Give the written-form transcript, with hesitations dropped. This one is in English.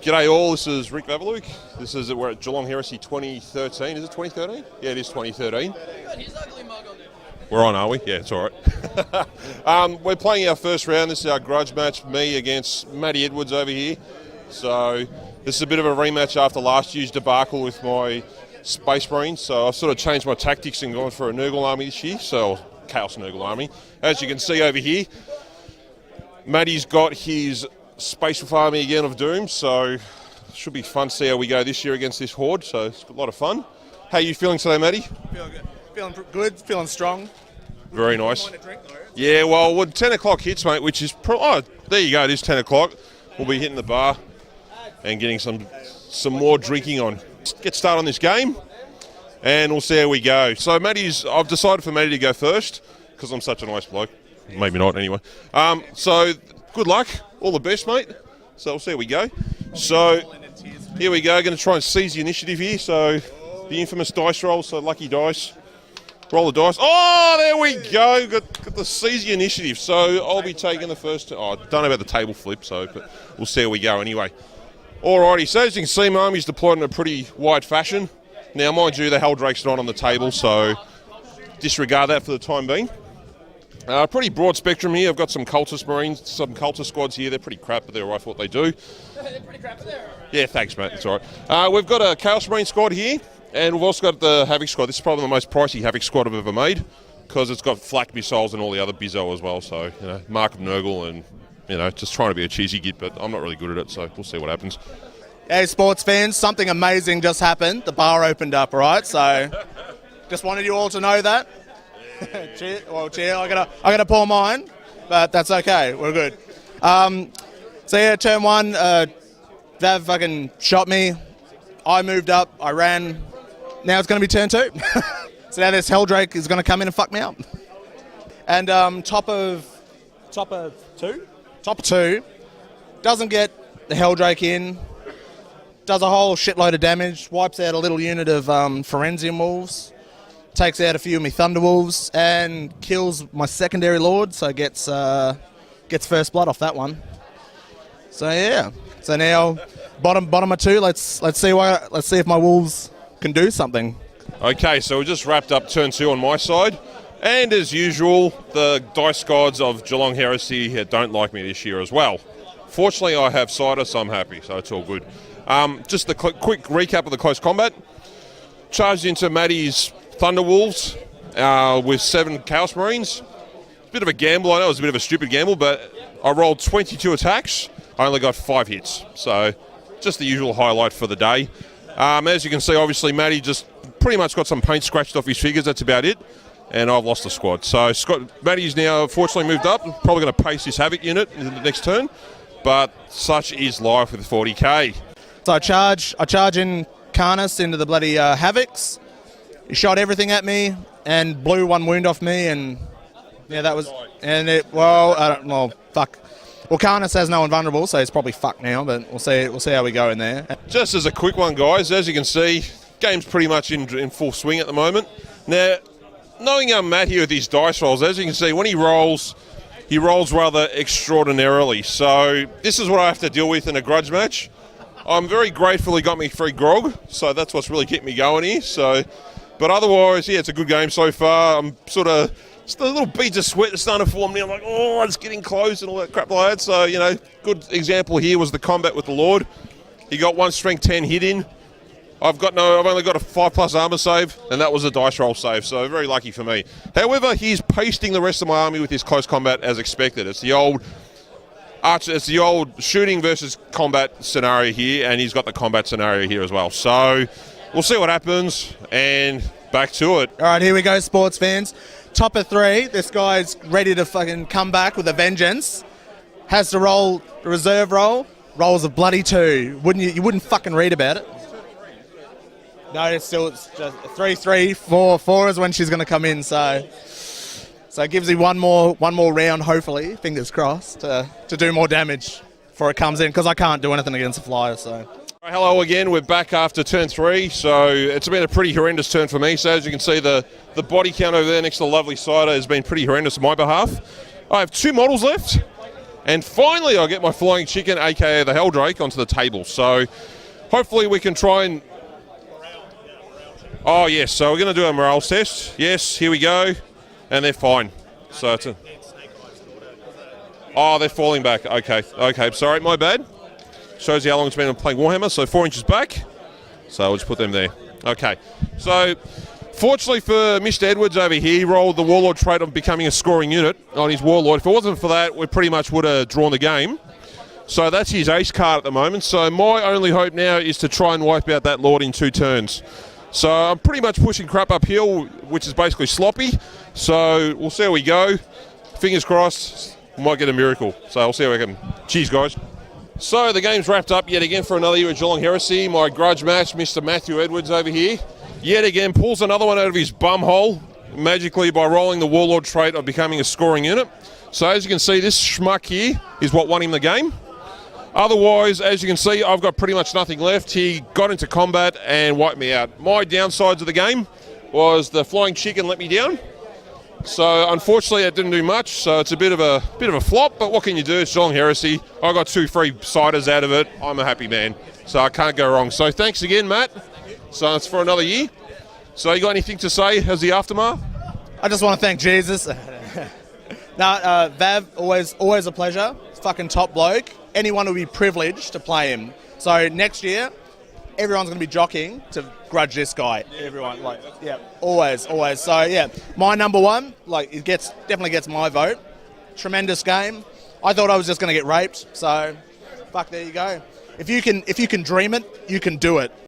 G'day all, this is Rick Vavaluk. We're at Geelong Heresy 2013. Is it 2013? Yeah, it is 2013. We're on, are we? Yeah, it's all right. We're playing our first round. This is our grudge match, me against Matty Edwards over here. So this is a bit of a rematch after last year's debacle with my Space Marines. So I've sort of changed my tactics and gone for a Nurgle army this year, so Chaos Nurgle army. As you can see over here, Matty's got his Space Wolf army again of Doom, so it should be fun to see how we go this year against this horde, so it's a lot of fun. How are you feeling today, Matty? Feeling good, feeling strong. Very nice. Yeah, well, when 10 o'clock hits, mate, which is... there you go, it is 10 o'clock. We'll be hitting the bar and getting some more drinking on. Let's get started on this game, and we'll see how we go. So I've decided for Matty to go first, because I'm such a nice bloke. Maybe not, anyway. So, good luck. All the best, mate. So we'll see how we go. So, here we go. Going to try and seize the initiative here. So, the infamous dice roll. So, lucky dice. Roll the dice. Oh, there we go. Got the seize the initiative. So, I'll be taking the first... I don't know about the table flip, but we'll see how we go anyway. Alrighty, so as you can see, my army's deployed in a pretty wide fashion. Now, mind you, the Helldrake's not on the table, so disregard that for the time being. Pretty broad spectrum here. I've got some Cultist Marines, some Cultist squads here. They're pretty crap, but they're alright for what they do. They're pretty crap, but they're alright. Yeah, thanks, mate. It's alright. We've got a Chaos Marine squad here, and we've also got the Havoc squad. This is probably the most pricey Havoc squad I've ever made, because it's got flak missiles and all the other bizzo as well. So, Mark of Nurgle and, just trying to be a cheesy git, but I'm not really good at it, so we'll see what happens. Hey, sports fans, something amazing just happened. The bar opened up, right? So, just wanted you all to know that. Cheers. Well, cheers. I gotta pour mine, but that's okay. We're good. So yeah, turn one, Vav fucking shot me. I moved up. I ran. Now it's gonna be turn two. So now this Helldrake is gonna come in and fuck me up. And top of two, doesn't get the Helldrake in. Does a whole shitload of damage. Wipes out a little unit of Forensian Wolves. Takes out a few of my Thunderwolves and kills my secondary lord, so gets first blood off that one. So yeah. So now bottom of two. Let's see if my wolves can do something. Okay, so we just wrapped up turn two on my side, and as usual, the dice gods of Geelong Heresy don't like me this year as well. Fortunately, I have cider, so I'm happy. So it's all good. Just the quick recap of the close combat. Charged into Matty's Thunderwolves with 7 Chaos Marines. Bit of a gamble, I know it was a bit of a stupid gamble, but I rolled 22 attacks. I only got 5 hits, so just the usual highlight for the day. As you can see, obviously, Matty just pretty much got some paint scratched off his figures, that's about it, and I've lost the squad. So Matty's now fortunately moved up, probably going to pace his Havoc unit in the next turn, but such is life with 40k. So I charge in Carnus into the bloody Havocs. He shot everything at me and blew 1 wound off me, and yeah, that was. And fuck. Well, Carnus has no invulnerable, so he's probably fucked now. But we'll see how we go in there. Just as a quick one, guys, as you can see, game's pretty much in full swing at the moment. Now, knowing Matt here with his dice rolls, as you can see, when he rolls rather extraordinarily. So this is what I have to deal with in a grudge match. I'm very grateful he got me free grog, so that's what's really kept me going here. So. But otherwise, yeah, it's a good game so far. I'm sort of, just a little beads of sweat that's starting to form me. I'm like, oh, it's getting close and all that crap like that. So, good example here was the combat with the Lord. He got 1 strength 10 hit in. I've only got a 5+ armor save, and that was a dice roll save, so very lucky for me. However, he's pasting the rest of my army with his close combat as expected. It's the old shooting versus combat scenario here, and he's got the combat scenario here as well. So we'll see what happens, and back to it. All right, here we go, sports fans. Top of 3, this guy's ready to fucking come back with a vengeance. Has to roll the reserve roll. Rolls a bloody 2. You wouldn't fucking read about it. No, it's just 3, 3, 4. 4 is when she's going to come in, so it gives you one more round, hopefully, fingers crossed, to do more damage before it comes in, because I can't do anything against a flyer, so. Hello again, we're back after turn 3, so it's been a pretty horrendous turn for me. So as you can see, the body count over there next to the lovely cider has been pretty horrendous on my behalf. I have 2 models left. And finally, I get my flying chicken, aka the Helldrake, onto the table. So hopefully we can try and... Oh, yes, so we're going to do a morale test. Yes, here we go. And they're fine. So it's a... Oh, they're falling back. Okay, sorry, my bad. Shows you how long it's been playing Warhammer. So 4 inches back. So we'll just put them there. Okay, so fortunately for Mr. Edwards over here, he rolled the Warlord trait of becoming a scoring unit on his Warlord. If it wasn't for that, we pretty much would have drawn the game. So that's his ace card at the moment. So my only hope now is to try and wipe out that Lord in 2 turns. So I'm pretty much pushing crap uphill, which is basically sloppy. So we'll see how we go. Fingers crossed, we might get a miracle. So we'll see how we can. Cheers, guys. So the game's wrapped up yet again for another year of Geelong Heresy. My grudge match, Mr. Matthew Edwards over here, yet again pulls another one out of his bum hole, magically by rolling the Warlord trait of becoming a scoring unit. So as you can see, this schmuck here is what won him the game. Otherwise, as you can see, I've got pretty much nothing left. He got into combat and wiped me out. My downsides of the game was the flying chicken let me down. So unfortunately, it didn't do much. So it's a bit of a flop. But what can you do? It's Geelong Heresy. I got 2 free ciders out of it. I'm a happy man. So I can't go wrong. So thanks again, Matt. So it's for another year. So you got anything to say as the aftermath? I just want to thank Jesus. Vav, always a pleasure. Fucking top bloke. Anyone will be privileged to play him. So next year, everyone's going to be jockeying to grudge this guy. Everyone, always. So yeah, my number one, it definitely gets my vote. Tremendous game. I thought I was just going to get raped. So, fuck, there you go. If you can dream it, you can do it.